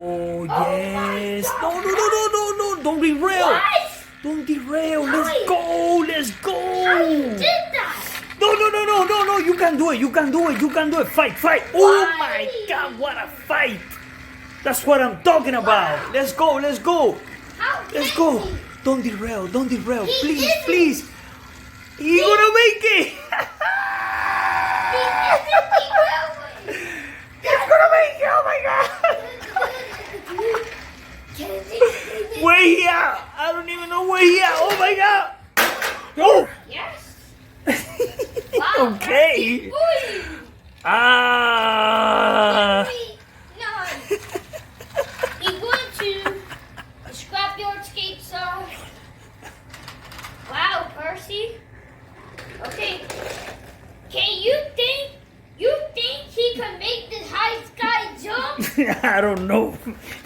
Oh, yes. No, no, no, no, no, no. Don't derail. What? Don't derail. No, Let's go. Let's How go. you did that? No, no, no, no, no, no. You can do it. You can do it. You can do it. Fight, fight. Oh, my God. What a fight. That's what I'm talking about. Let's go. Let's go. How Let's did go. he? Don't derail. Don't derail. He Please, didn't. please. You're gonna make it. It's gonna make it. Oh, my God. Where he at? I don't even know where he at. Oh, my God. Oh. Yes. Wow, Okay. Percy, Ah. no. You're going to scrap your skates off. Wow, Percy. Okay. Can you think he can make this high sky jump? I don't know.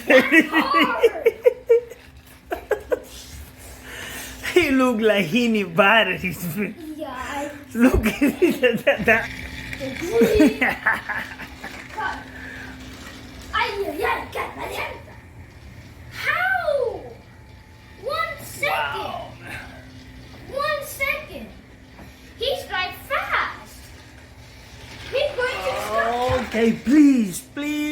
That's hard. He look like he need batteries. Yeah. Look at that. How? 1 second. Wow. 1 second. He's like fast. He's going to stop. Okay, please, please.